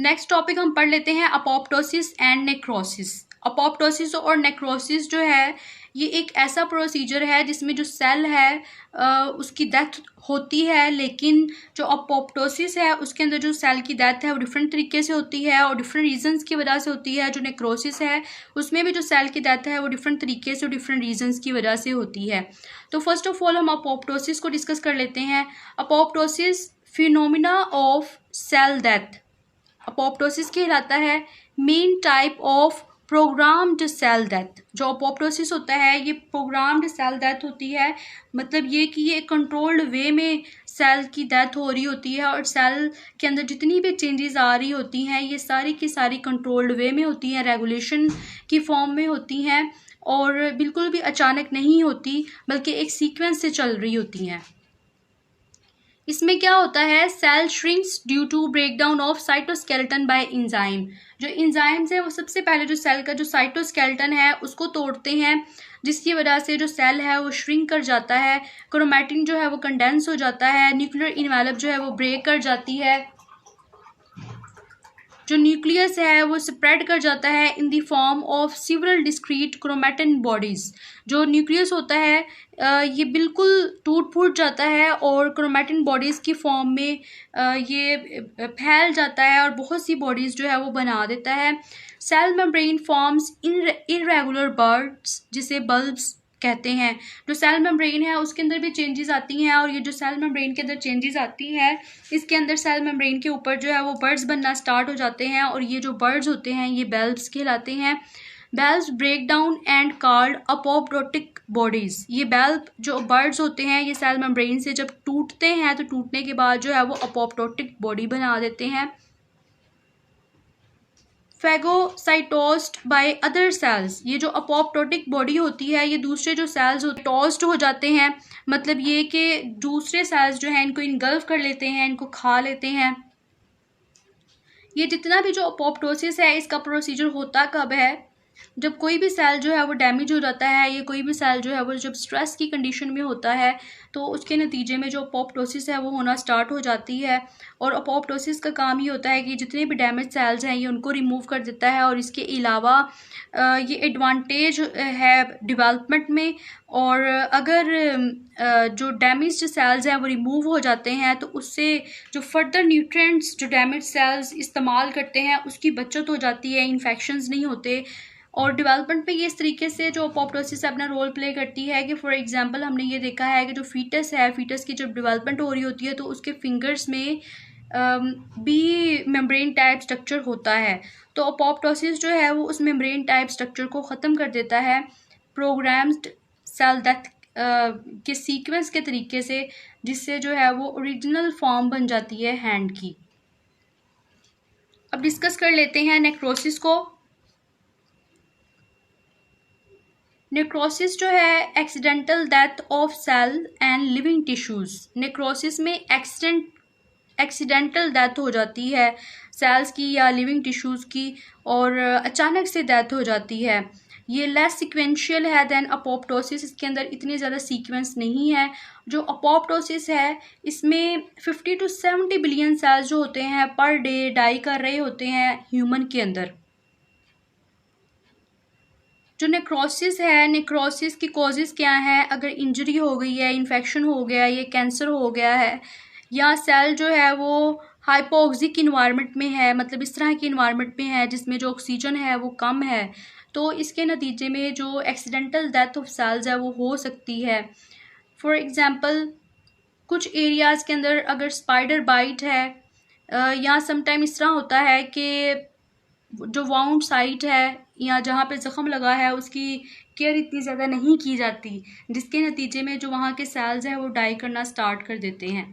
Next topic हम पढ़ लेते हैं अपोप्टोसिस एंड नेक्रोसिस। अपोप्टोसिस और नेक्रोसिस जो है ये एक ऐसा प्रोसीजर है जिसमें जो सेल है उसकी डेथ होती है, लेकिन जो अपोप्टोसिस है उसके अंदर जो सेल की डेथ है वो डिफरेंट तरीके से होती है और डिफरेंट रीजंस की वजह से होती है। जो नेक्रोसिस है उसमें भी जो सेल की डेथ है वो डिफरेंट तरीके से और डिफरेंट रीजंस की वजह से होती है। तो फर्स्ट ऑफ ऑल हम अपोप्टोसिस को डिस्कस कर लेते हैं। Apoptosis phenomena of cell death. Apoptosis कहलाता है main type of programmed cell death. जो अपोप्टोसिस होता है ये प्रोग्राम्ड सेल डेथ होती है, मतलब ये कि ये कंट्रोल्ड वे में सेल की डेथ हो रही होती है और सेल के अंदर जितनी भी चेंजेस आ रही होती हैं ये सारी की सारी कंट्रोल्ड वे में होती हैं, रेगुलेशन की फॉर्म में होती हैं और बिल्कुल भी अचानक नहीं होती बल्कि एक सीक्वेंस से चल रही होती हैं। इसमें क्या होता है, cell shrinks due to breakdown of cytoskeleton by enzyme. जो एंजाइम्स है वो सबसे पहले जो सेल का जो साइटोस्केलेटन है उसको तोड़ते हैं, जिसकी वजह से जो सेल है वो श्रिंक कर जाता है, क्रोमैटिन जो है वो कंडेंस हो जाता है, न्यूक्लियर इनवेलप जो है वो ब्रेक कर जाती है, जो न्यूक्लियस है वो स्प्रेड कर जाता है in the form of several discrete chromatin bodies. जो न्यूक्लियस होता है ये बिल्कुल टूट फूट जाता है और क्रोमैटिन बॉडीज की फॉर्म में ये फैल जाता है और बहुत सी बॉडीज जो है वो बना देता है। Cell membrane forms irregular buds, जिसे बल्ब्स कहते हैं। जो सेल मेम्ब्रेन है उसके अंदर भी चेंजेस आती हैं और ये जो सेल मेम्ब्रेन के अंदर चेंजेस आती हैं इसके अंदर सेल मेम्ब्रेन के ऊपर जो है वो बर्ड्स बनना स्टार्ट हो जाते हैं और ये जो बर्ड्स होते हैं ये बेल्ब्स कहलाते हैं। Blebs break down and called apoptotic bodies. ये बेल्ब जो बर्ड्स होते हैं ये सेल मेम्ब्रेन से जब टूटते हैं तो टूटने के बाद जो है वो अपोप्टोटिक बॉडी बना देते हैं। फेगोसाइटोस्ड बाय अदर सेल्स। ये जो अपोप्टोटिक बॉडी होती है ये दूसरे जो सेल्स टोस्ट हो जाते हैं, मतलब ये कि दूसरे सेल्स जो हैं इनको इनगल्फ कर लेते हैं, इनको खा लेते हैं। ये जितना भी जो अपोप्टोसिस है इसका प्रोसीजर होता कब है, जब कोई भी सेल जो है वो डैमेज हो जाता है या कोई भी सेल जो है वो जब स्ट्रेस की कंडीशन में होता है तो उसके नतीजे में जो अपोप्टोसिस है वो होना स्टार्ट हो जाती है। और अपोप्टोसिस का काम ये होता है कि जितने भी डैमेज सेल्स हैं ये उनको रिमूव कर देता है और इसके अलावा ये एडवांटेज है डेवलपमेंट में। और अगर जो डैमेज सेल्स हैं वो रिमूव हो जाते हैं तो उससे जो फर्दर न्यूट्रिएंट्स जो डैमेज सेल्स इस्तेमाल करते हैं उसकी बचत हो जाती है, इन्फेक्शंस नहीं होते। और डेवलपमेंट में ये इस तरीके से जो अपोप्टोसिस अपना रोल प्ले करती है कि फॉर एग्जांपल हमने ये देखा है कि जो फीटस है, फीटस की जब डेवलपमेंट हो रही होती है तो उसके फिंगर्स में बी मेम्ब्रेन टाइप स्ट्रक्चर होता है। तो अपोप्टोसिस जो है वो उस मेम्ब्रेन टाइप स्ट्रक्चर को ख़त्म कर देता है प्रोग्राम्ड सेल डेथ के सीक्वेंस के तरीके से, जिससे जो है वो ओरिजिनल फॉर्म बन जाती है हैंड की। अब डिस्कस कर लेते हैं नेक्रोसिस को। नेक्रोसिस जो है accidental death of cell and living tissues. Necrosis में एक्सीडेंटल डेथ हो जाती है सेल्स की या लिविंग टिश्यूज की और अचानक से डेथ हो जाती है। ये लेस सिक्वेंशियल है देन अपोप्टोसिस, इसके अंदर इतनी ज़्यादा सीक्वेंस नहीं है। जो अपोप्टोसिस है इसमें 50 to 70 बिलियन सेल्स जो होते हैं पर डे डाई कर रहे होते हैं ह्यूमन के अंदर। जो नेक्रोसिस है, नेक्रोसिस की कॉजेज़ क्या हैं, अगर इंजरी हो गई है, इन्फेक्शन हो गया है, ये कैंसर हो गया है या सेल जो है वो हाइपोक्सिक इन्वायरमेंट में है, मतलब इस तरह की इन्वायरमेंट में है जिसमें जो ऑक्सीजन है वो कम है, तो इसके नतीजे में जो एक्सीडेंटल डेथ ऑफ सेल्स है वो हो सकती है। फॉर एग्ज़ाम्पल कुछ एरियाज़ के अंदर अगर स्पाइडर बाइट है या समटाइम इस तरह होता है कि जो वाउंड साइट है या जहाँ पे ज़ख़म लगा है उसकी केयर इतनी ज़्यादा नहीं की जाती, जिसके नतीजे में जो वहाँ के सेल्स हैं वो डाई करना स्टार्ट कर देते हैं।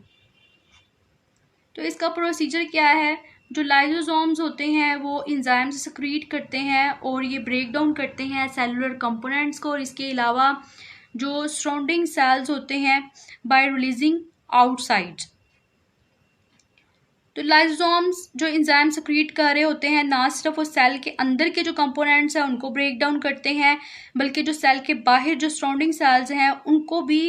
तो इसका प्रोसीजर क्या है, जो लाइसोसोम्स होते हैं वो एंजाइम्स सिक्रीट करते हैं और ये ब्रेक डाउन करते हैं सेलुलर कंपोनेंट्स को, और इसके अलावा जो सराउंडिंग सेल्स होते हैं बाय रिलीजिंग आउटसाइड। तो लाइसोसोम्स जो एंजाइम सेक्रीट कर रहे होते हैं, ना सिर्फ वो सेल के अंदर के जो कंपोनेंट्स हैं उनको ब्रेक डाउन करते हैं, बल्कि जो सेल के बाहर जो सराउंडिंग सेल्स हैं उनको भी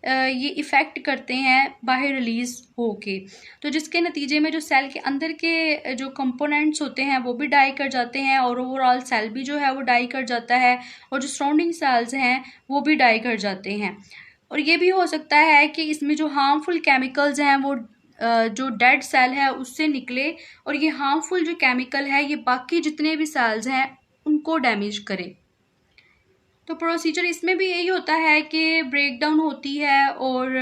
ये इफ़ेक्ट करते हैं बाहर रिलीज़ होके। तो जिसके नतीजे में जो सेल के अंदर के जो कंपोनेंट्स होते हैं वो भी डाई कर जाते हैं, और ओवरऑल सेल भी जो है वो डाई कर जाता है, और जो सराउंडिंग सेल्स हैं वो भी डाई कर जाते हैं। और ये भी हो सकता है कि इसमें जो हार्मफुल केमिकल्स हैं वो जो डेड सेल है उससे निकले, और ये हार्मफुल जो केमिकल है ये बाकी जितने भी सेल्स हैं उनको डैमेज करे। तो प्रोसीजर इसमें भी यही होता है कि ब्रेक डाउन होती है और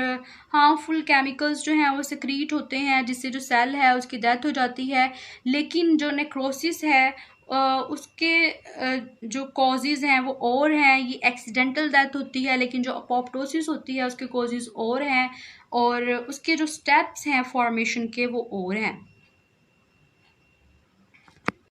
हार्मफुल केमिकल्स जो हैं वो सिक्रीट होते हैं, जिससे जो सेल है उसकी डेथ हो जाती है। लेकिन जो नेक्रोसिस है उसके जो कॉजेज़ हैं वो और हैं, ये एक्सीडेंटल डेथ होती है, लेकिन जो अपोप्टोसिस होती है उसके कॉजेज़ और हैं, और उसके जो स्टेप्स हैं फॉर्मेशन के वो और हैं।